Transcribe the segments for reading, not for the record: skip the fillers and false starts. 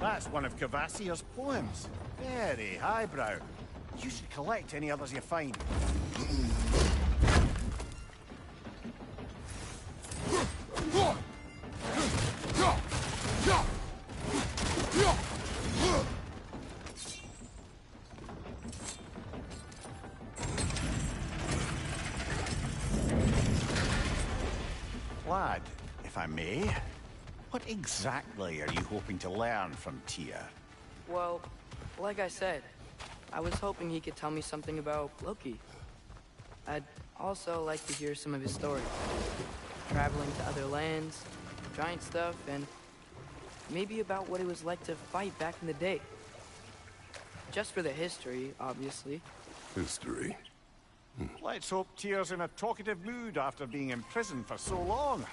That's one of Cavassier's poems. Very highbrow. You should collect any others you find. Lad, if I may, what exactly are you hoping to learn from Tyr? Well, like I said, I was hoping he could tell me something about Loki. I'd also like to hear some of his story. Traveling to other lands, giant stuff, and maybe about what it was like to fight back in the day. Just for the history, obviously. History? Let's hope Tyr's in a talkative mood after being imprisoned for so long.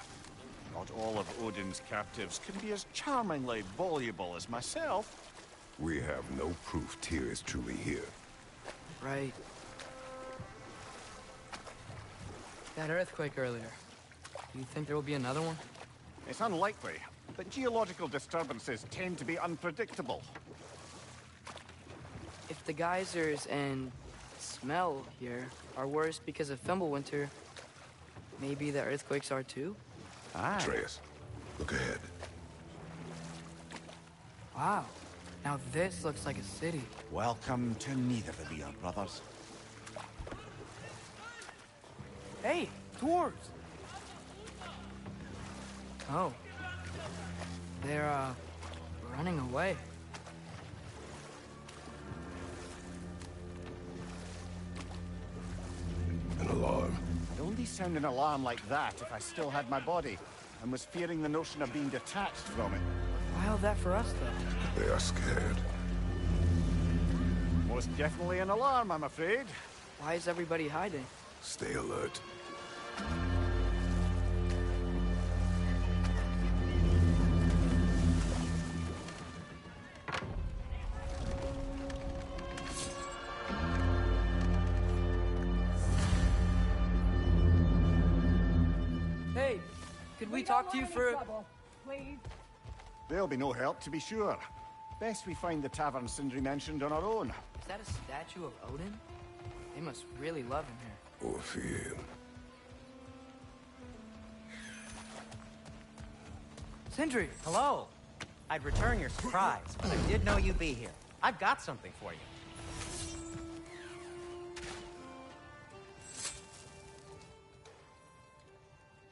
Not all of Odin's captives can be as charmingly voluble as myself. We have no proof Tyr is truly here. Right. That earthquake earlier. Do you think there will be another one? It's unlikely, but geological disturbances tend to be unpredictable. If the geysers and smell here are worse because of Fimbulwinter, maybe the earthquakes are too? Atreus, look ahead. Wow. Now this looks like a city. Welcome to Nidavellir, brothers. Hey, dwarves! Oh. They're, running away. An alarm. I'd only sound an alarm like that if I still had my body, and was fearing the notion of being detached from it. Why all that for us, though? They are scared. Most definitely an alarm, I'm afraid. Why is everybody hiding? Stay alert. Hey, could we talk to you for... Please. There'll be no help, to be sure. Best we find the tavern Sindri mentioned on our own. Is that a statue of Odin? They must really love him here. Or fear him. Sindri! Hello. I'd return your surprise, but I did know you'd be here. I've got something for you.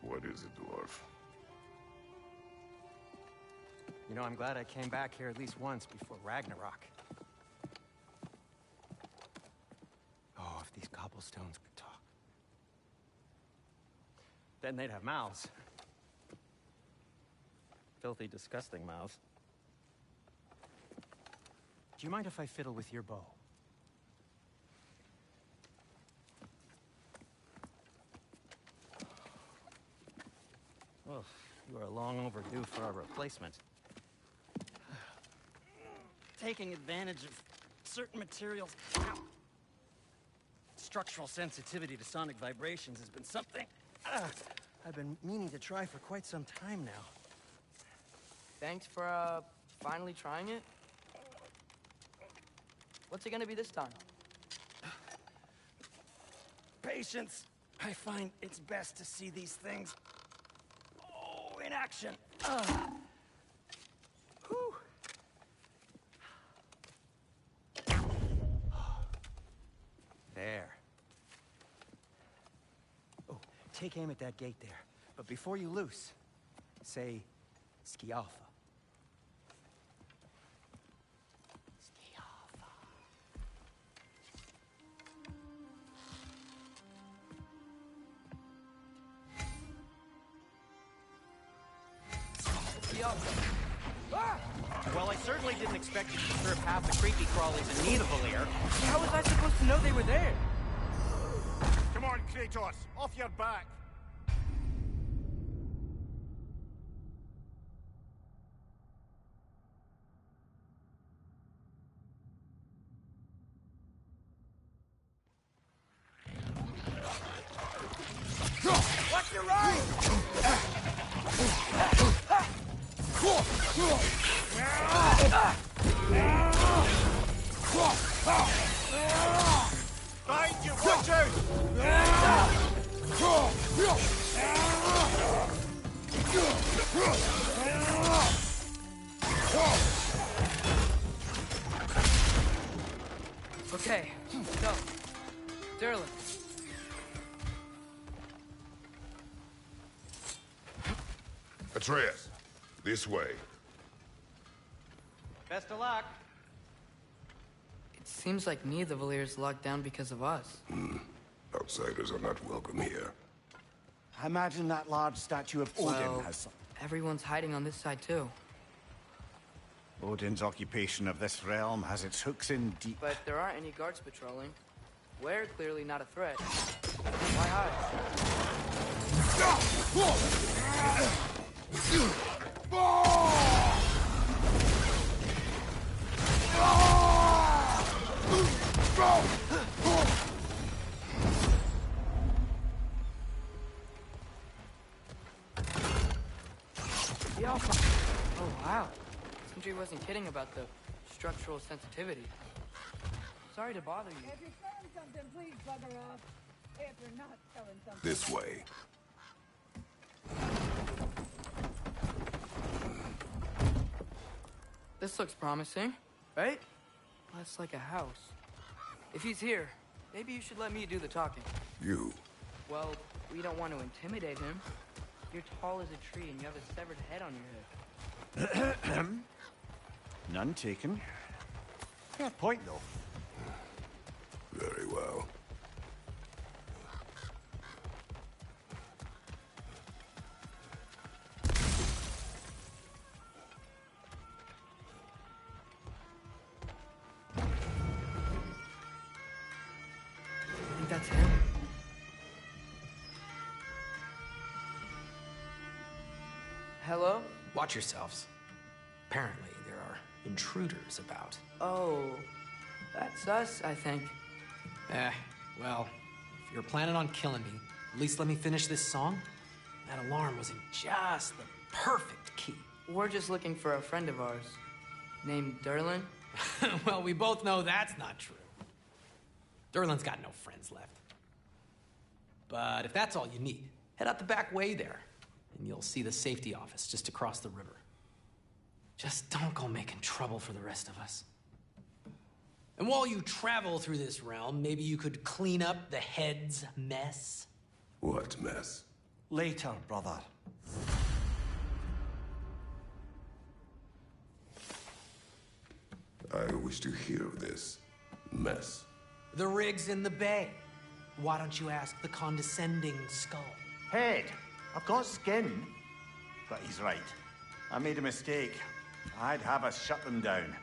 What is it, dwarf? You know, I'm glad I came back here at least once before Ragnarok. Oh, if these cobblestones could talk. Then they'd have mouths. Filthy, disgusting mouths. Do you mind if I fiddle with your bow? Oh, you are long overdue for a replacement. Taking advantage of certain materials. Ow. Structural sensitivity to sonic vibrations has been something I've been meaning to try for quite some time now. Thanks for, finally trying it. What's it gonna be this time? Patience. I find it's best to see these things, in action. Whew. There. Oh, take aim at that gate there. But before you loose, say, Skialfa. Skialfa. Well, I certainly didn't expect you to disturb half the creepy crawlies in Nidavellir. How was I supposed to know they were there? Come on, Kratos! Off your back! Watch your right! Find you! Watch out! Okay, so, Durlin. Atreus, this way. Best of luck. It seems like neither of the Valyri's locked down because of us. Outsiders are not welcome here. I imagine that large statue of Odin Well, has some. everyone's hiding on this side too. Odin's occupation of this realm has its hooks in deep. But there aren't any guards patrolling. We're clearly not a threat. Why hide? Oh wow. Sindri wasn't kidding about the structural sensitivity. Sorry to bother you. If you're selling something, please bugger off. If you're not selling something... This way. This looks promising, right? Less like a house. If he's here, maybe you should let me do the talking. You. Well, we don't want to intimidate him. You're tall as a tree and you have a severed head on your head. None taken. Fair point, though. Very well. I think that's him. Hello? Watch yourselves. Apparently, there are intruders about. Oh, that's us, I think. Well, if you're planning on killing me, at least let me finish this song. That alarm was in just the perfect key. We're just looking for a friend of ours, named Durlin. Well, we both know that's not true. Durlin's got no friends left. But if that's all you need, head out the back way there, and you'll see the safety office just across the river. Just don't go making trouble for the rest of us. And while you travel through this realm, maybe you could clean up the head's mess? What mess? Later, brother. I wish to hear of this mess. The rig's in the bay. Why don't you ask the condescending skull? Head, I've got skin. But he's right. I made a mistake. I'd have us shut them down.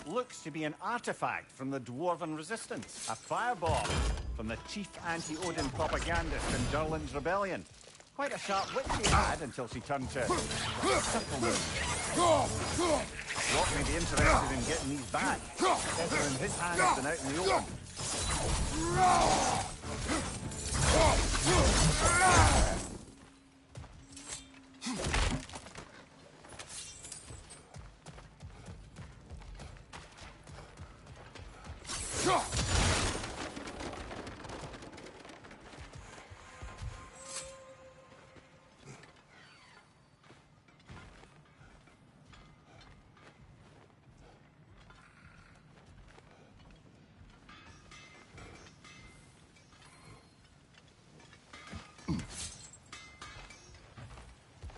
Looks to be an artifact from the Dwarven Resistance. A firebomb from the chief anti-Odin propagandist in Durlin's rebellion. Quite a sharp wit she had until she turned to supplement. Locke may be interested in getting these back. Better in his hands than out in the open.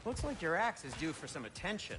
Looks like your axe is due for some attention.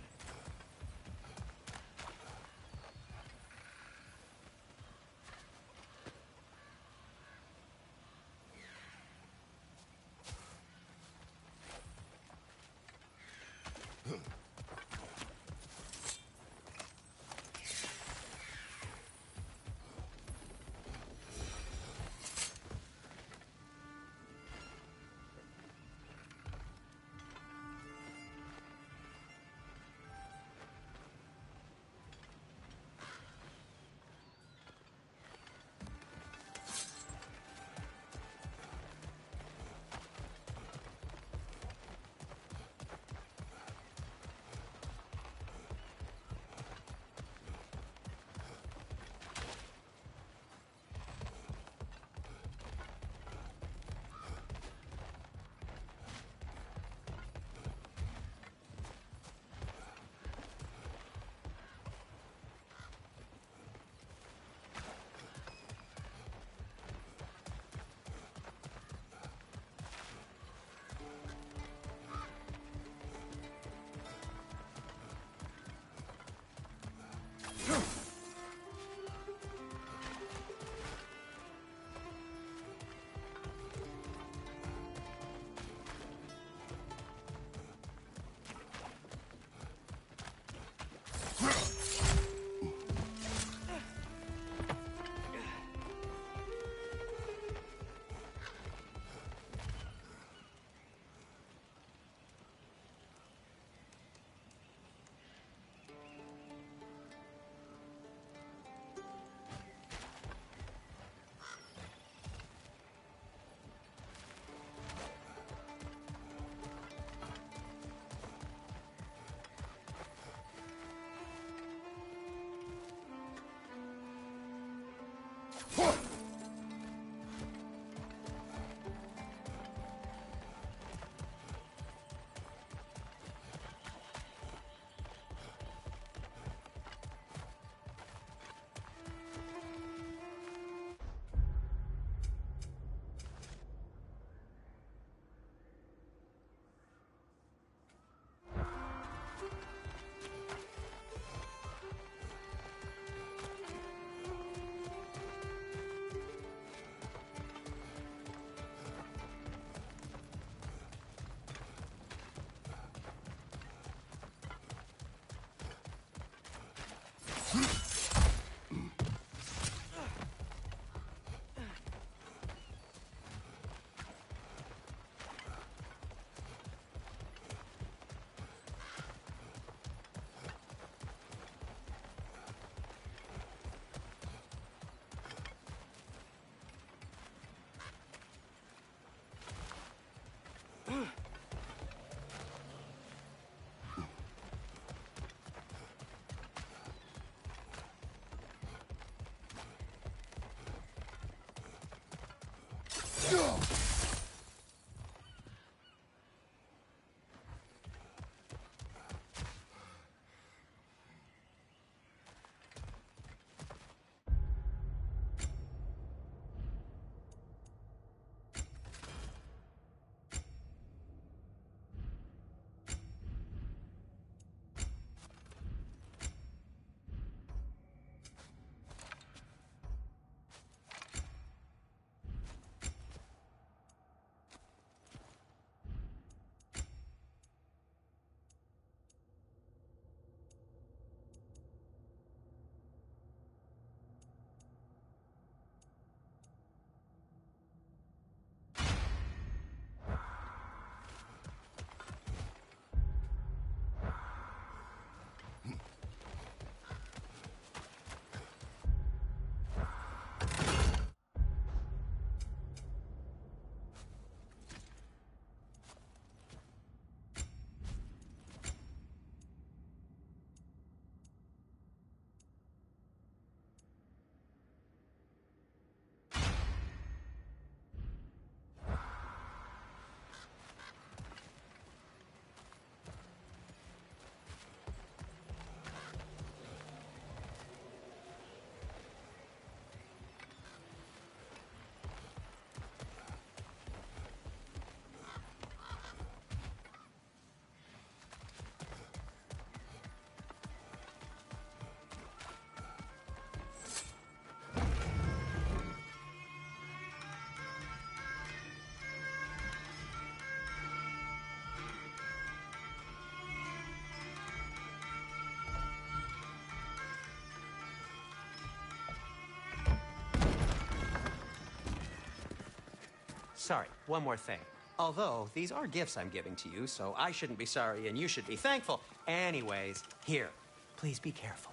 sorry, one more thing. Although, these are gifts I'm giving to you, so I shouldn't be sorry and you should be thankful. Anyways, here, please be careful.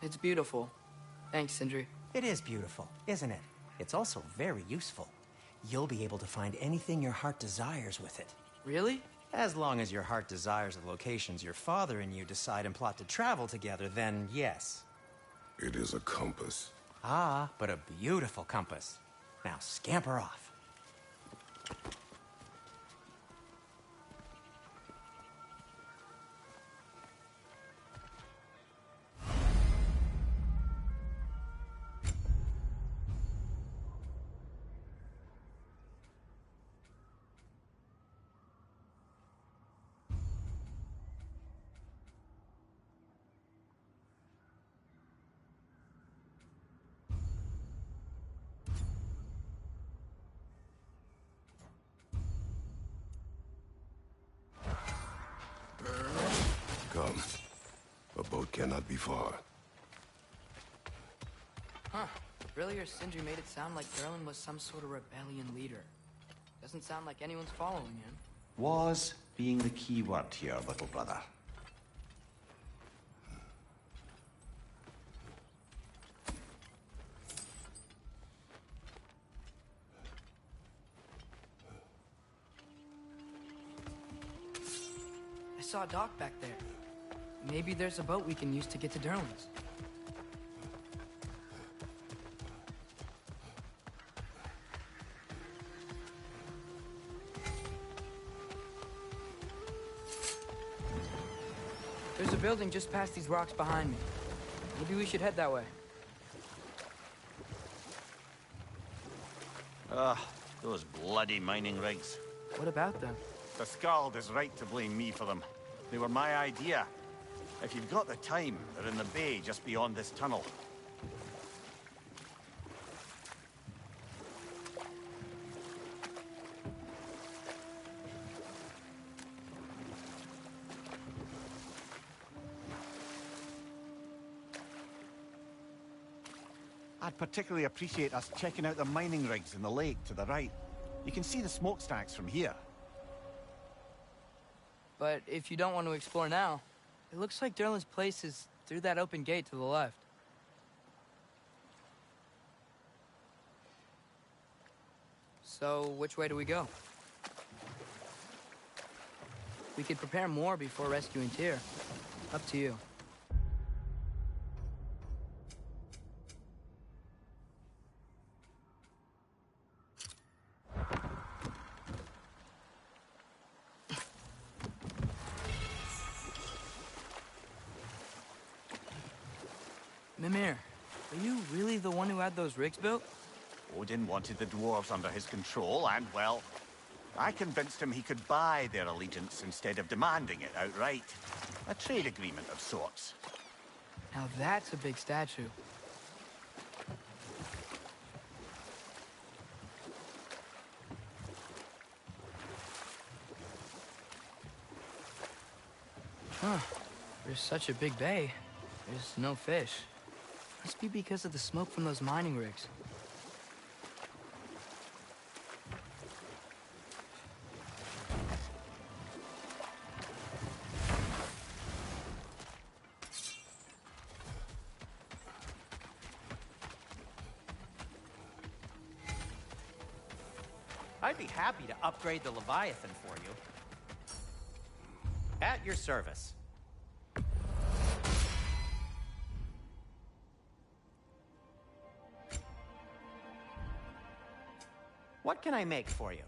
It's beautiful. Thanks, Sindri. It is beautiful, isn't it? It's also very useful. You'll be able to find anything your heart desires with it. Really? As long as your heart desires the locations your father and you decide and plot to travel together, then yes. It is a compass. Ah, but a beautiful compass. Now scamper off. Come. A boat cannot be far. Huh. Earlier, Sindri made it sound like Durlin was some sort of rebellion leader. Doesn't sound like anyone's following him. Was being the key word here, little brother. I saw a dock back there. Maybe there's a boat we can use to get to Durlin's. There's a building just past these rocks behind me. Maybe we should head that way. Those bloody mining rigs. What about them? The Skald is right to blame me for them. They were my idea. If you've got the time, they're in the bay just beyond this tunnel. I'd particularly appreciate us checking out the mining rigs in the lake to the right. You can see the smokestacks from here. But if you don't want to explore now, it looks like Durlin's place is through that open gate to the left. So, which way do we go? We could prepare more before rescuing Tyr. Up to you. Mimir, are you really the one who had those rigs built? Odin wanted the dwarves under his control, and, well, I convinced him he could buy their allegiance instead of demanding it outright. A trade agreement of sorts. Now that's a big statue. Huh. There's such a big bay. There's no fish. Must be because of the smoke from those mining rigs. I'd be happy to upgrade the Leviathan for you. At your service. What can I make for you?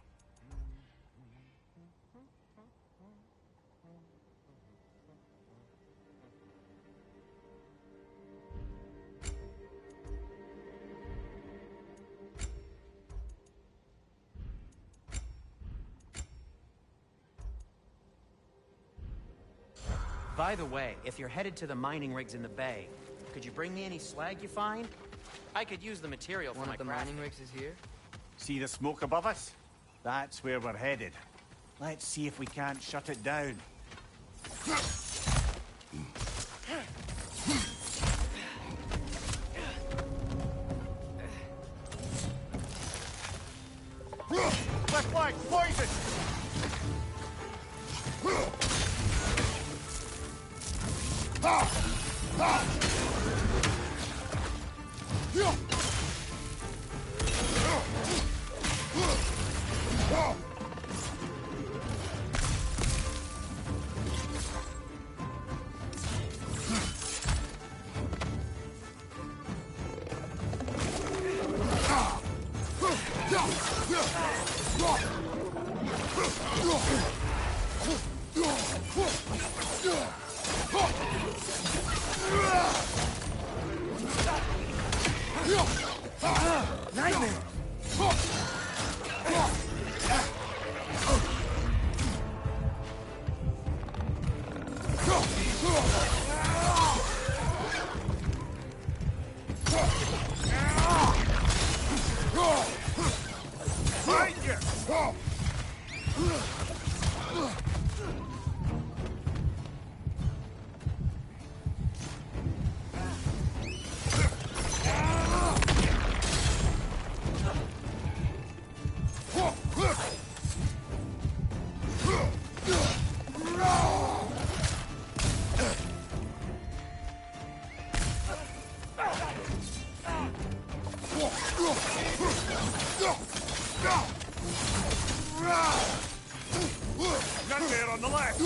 By the way, if you're headed to the mining rigs in the bay, could you bring me any slag you find? I could use the material for One my of the craft. mining rigs is here? See the smoke above us? That's where we're headed. Let's see if we can't shut it down. Left flank, poison! None there on the left!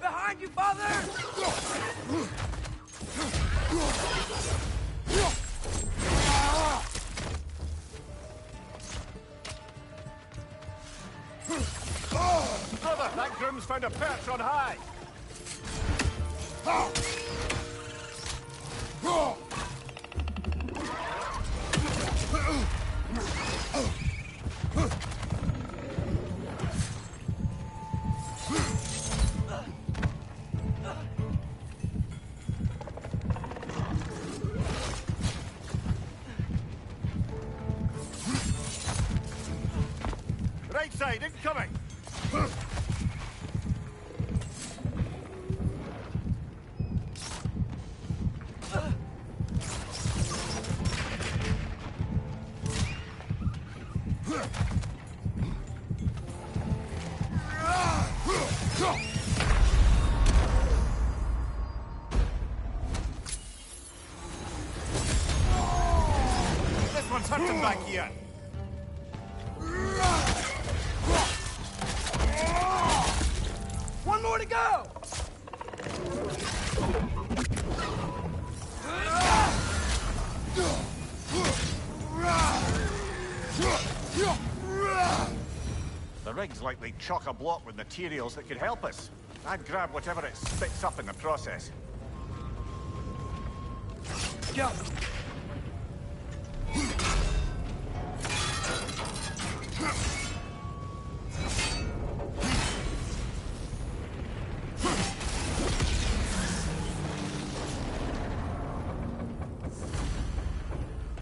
Behind you, father! Brother, that groom's found a perch on high! Right side, incoming! This one's hurting back here. One more to go! The rig's likely chock-a-block with materials that could help us. I'd grab whatever it spits up in the process. Go!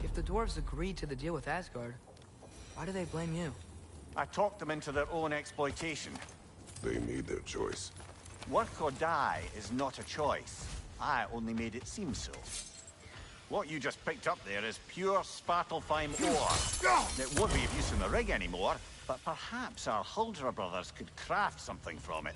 If the dwarves agreed to the deal with Asgard, why do they blame you? I talked them into their own exploitation. They made their choice. Work or die is not a choice. I only made it seem so. What you just picked up there is pure Svartalfheim ore. It won't be of use in the rig anymore, but perhaps our Huldra brothers could craft something from it.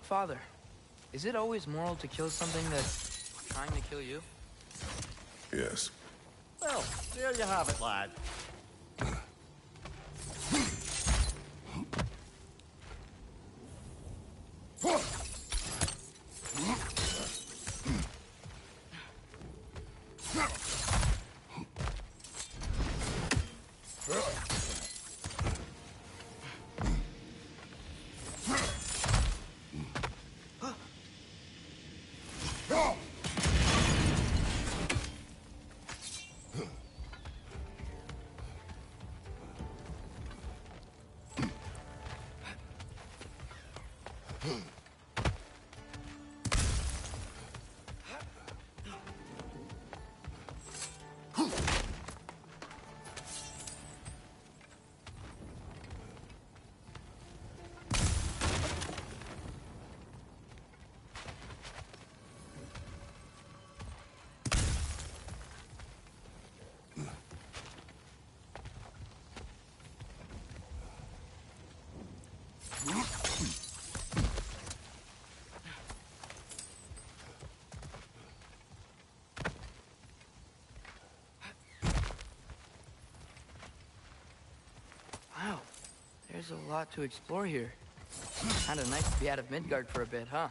Father, is it always moral to kill something that's trying to kill you? Yes. Well, there you have it, lad. Wow, there's a lot to explore here. Kinda nice to be out of Midgard for a bit, huh?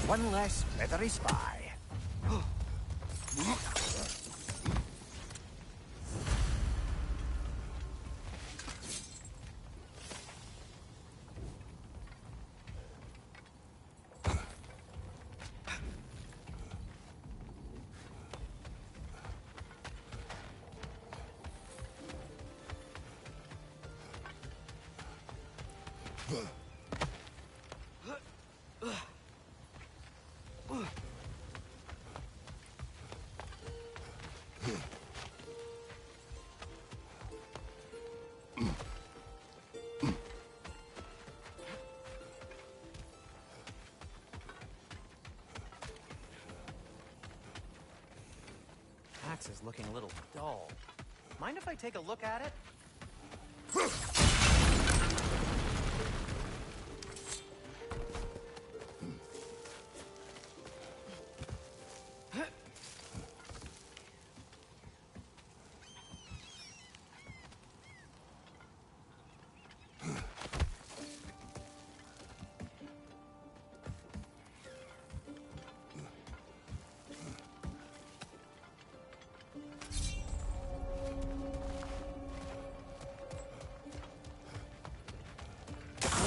One less leathery spy. Axe is looking a little dull. Mind if I take a look at it?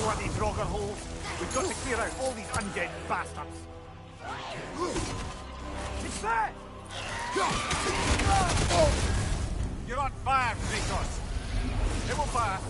Bloody Draugr holes. We've got to clear out all these undead bastards. It's there! You're on fire, Kratos. It will pass.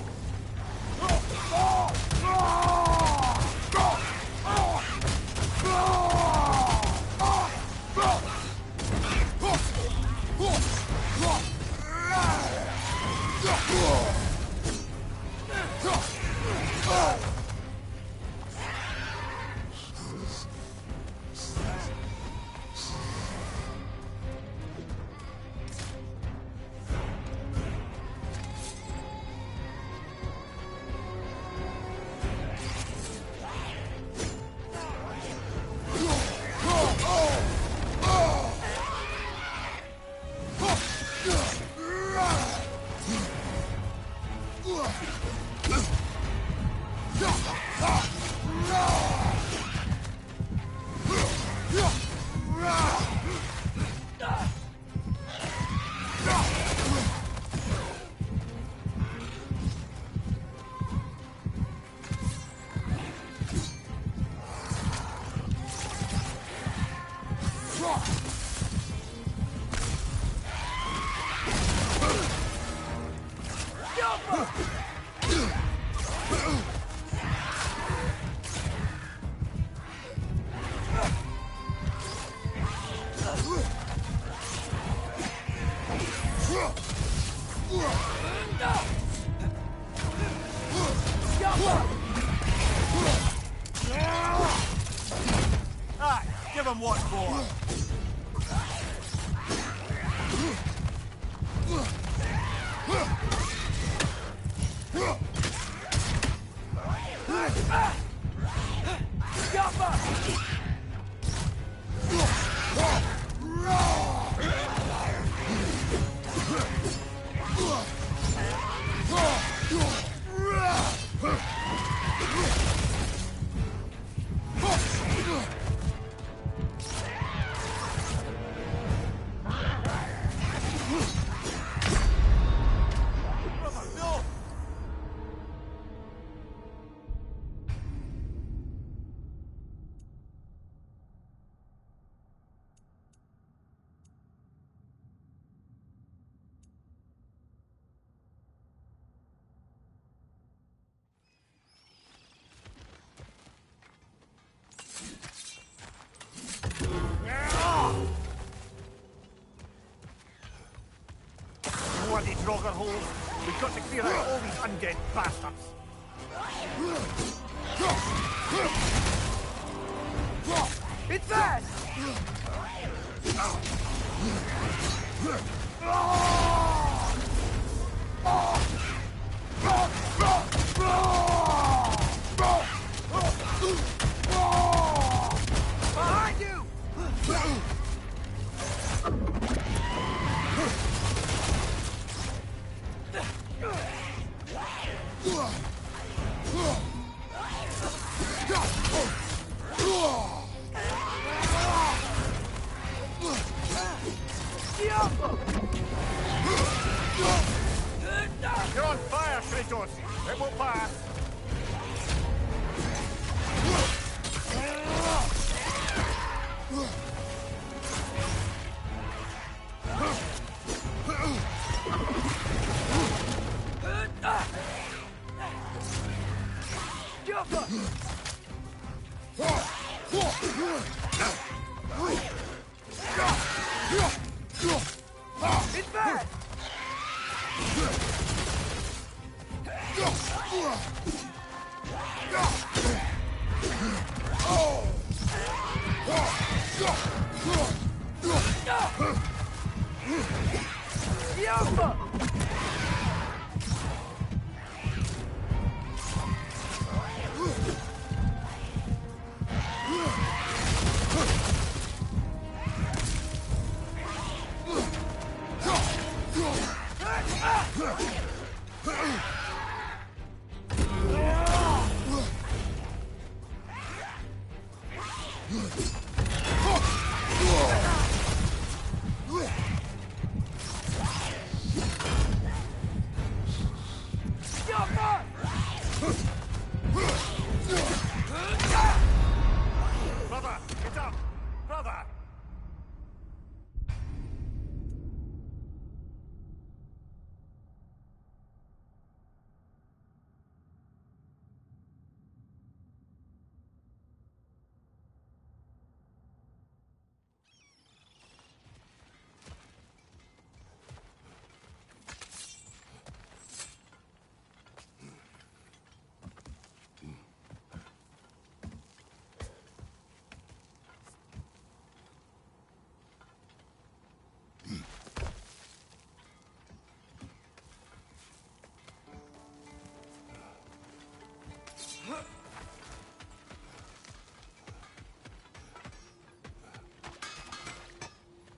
Give him what for. Draugr holes. We've got to clear out all these undead bastards. It's fast! Behind you! You're on fire, Kratos. It will pass. It's fast! Brother, get up! Brother!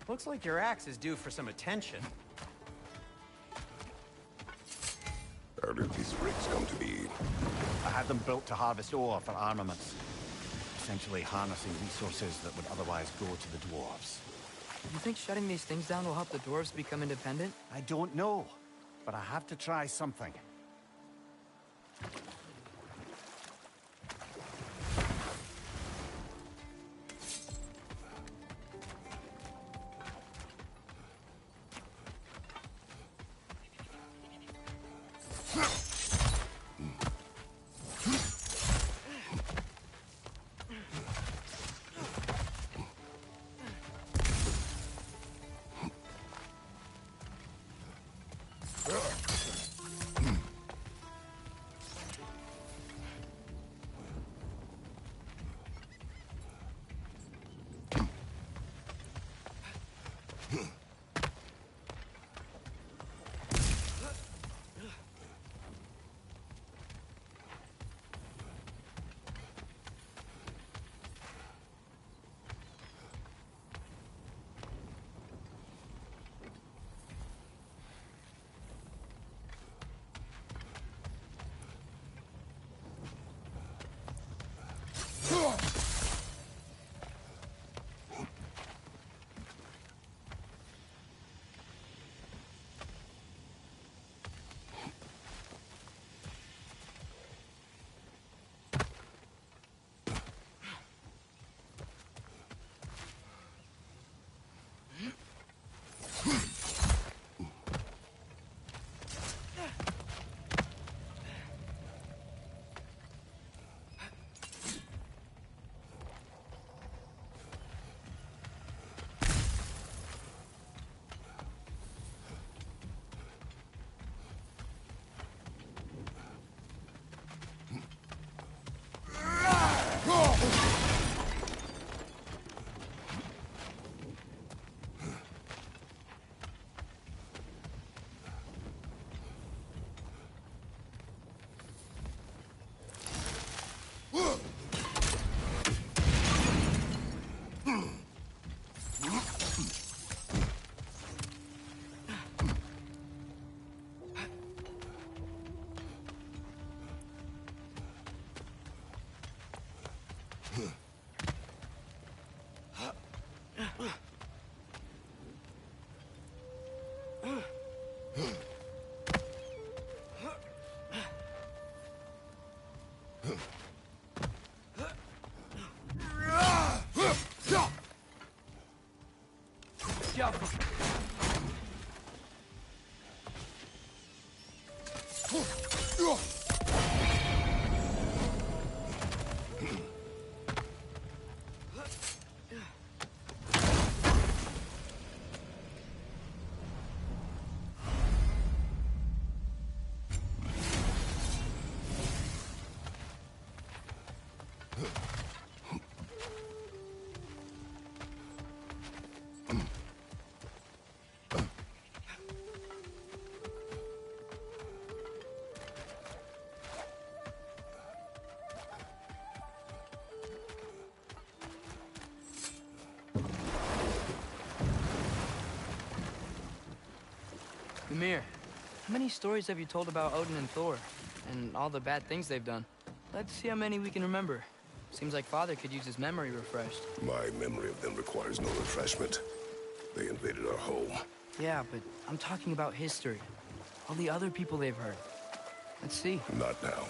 Looks like your axe is due for some attention. How did these rigs come to be? I had them built to harvest ore for armaments. Essentially harnessing resources that would otherwise go to the dwarves. You think shutting these things down will help the dwarves become independent? I don't know, but I have to try something. off him! Ymir, how many stories have you told about Odin and Thor? And all the bad things they've done? Let's see how many we can remember. Seems like Father could use his memory refreshed. My memory of them requires no refreshment. They invaded our home. Yeah, but I'm talking about history. All the other people they've heard. Let's see. Not now.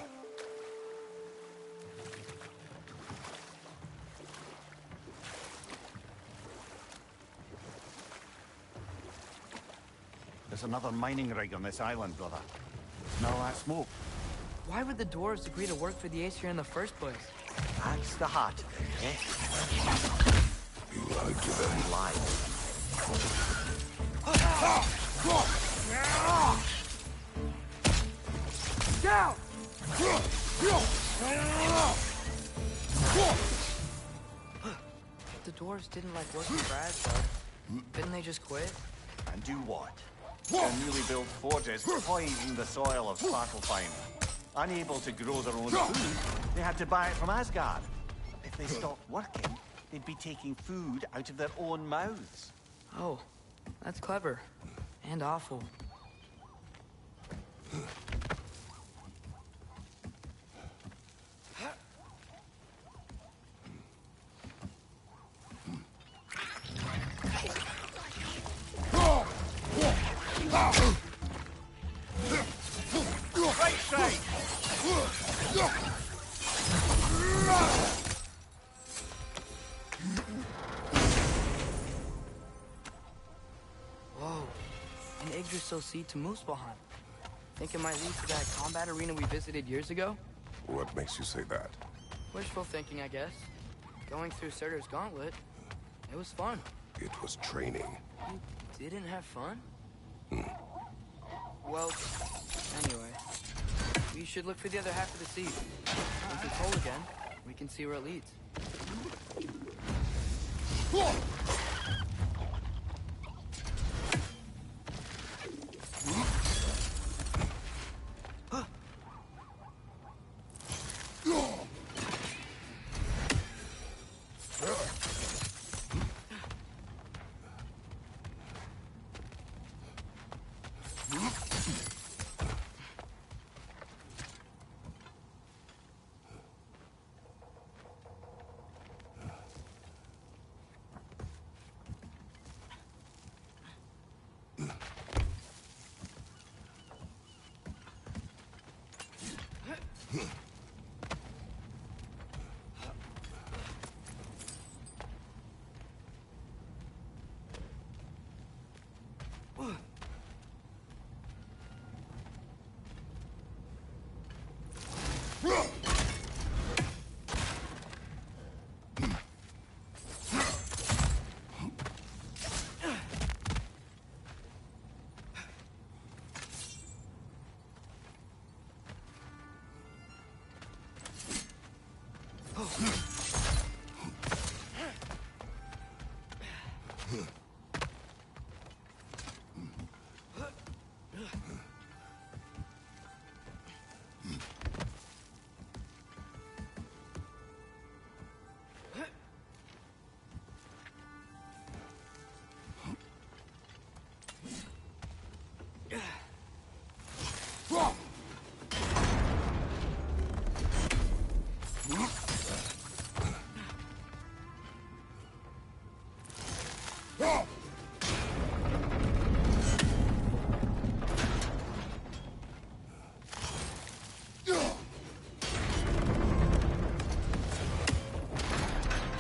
There's another mining rig on this island, brother. Smell that smoke? Why would the dwarves agree to work for the Aesir in the first place? That's the heart of it, eh? You lied to them. Lied. Down! The dwarves didn't like working for Asgard. Didn't they just quit? And do what? Their newly built forges poisoned the soil of Svartalfheim. Unable to grow their own food, they had to buy it from Asgard. If they stopped working, they'd be taking food out of their own mouths. Oh, that's clever. And awful. Right side! Whoa. An Yggdrasil seed to Muspelheim. Think it might lead to that combat arena we visited years ago? What makes you say that? Wishful thinking, I guess. Going through Surtur's gauntlet. It was fun. It was training. You didn't have fun? Well, anyway. We should look for the other half of the seed. Once it's whole again, we can see where it leads.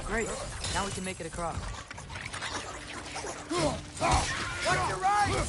Great. Now we can make it across. Watch your right!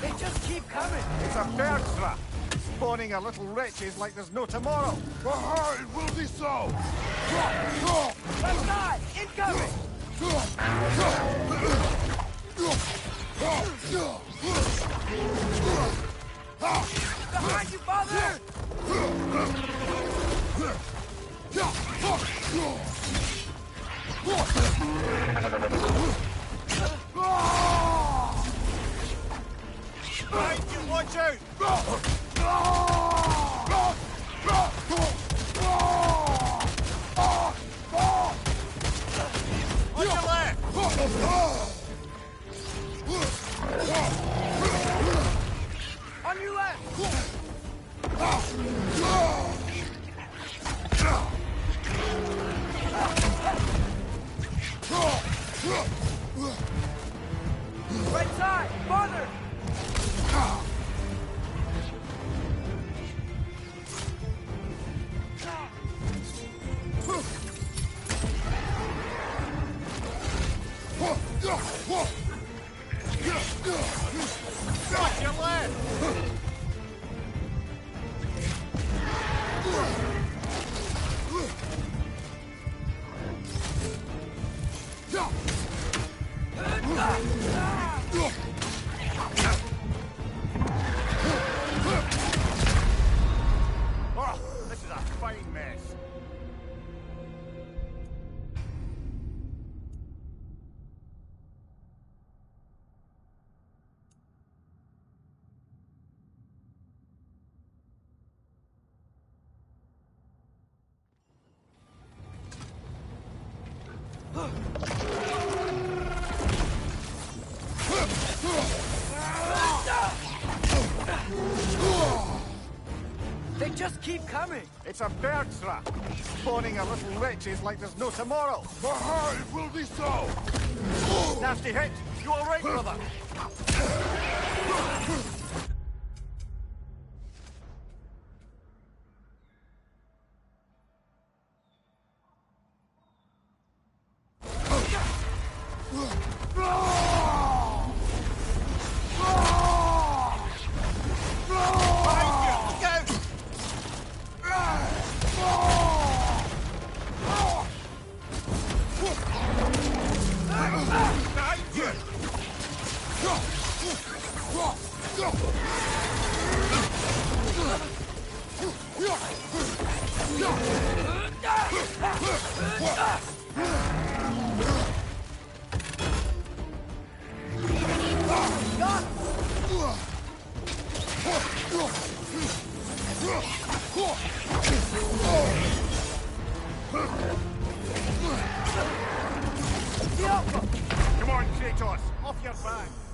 They just keep coming! It's a bird's trap. Spawning a little wretches like there's no tomorrow. It will be so! Left side! Incoming! Behind you, father! Behind you, watch out! On your left! On your left! Right side! Farther! On your left! Oh, this is a fine mess. They just keep coming! It's a bird's trap. Spawning a little wretches like there's no tomorrow. It will be so! Nasty hit. You all right, brother? Behind you. Look out. Behind you. Come on, Kratos. Off your back.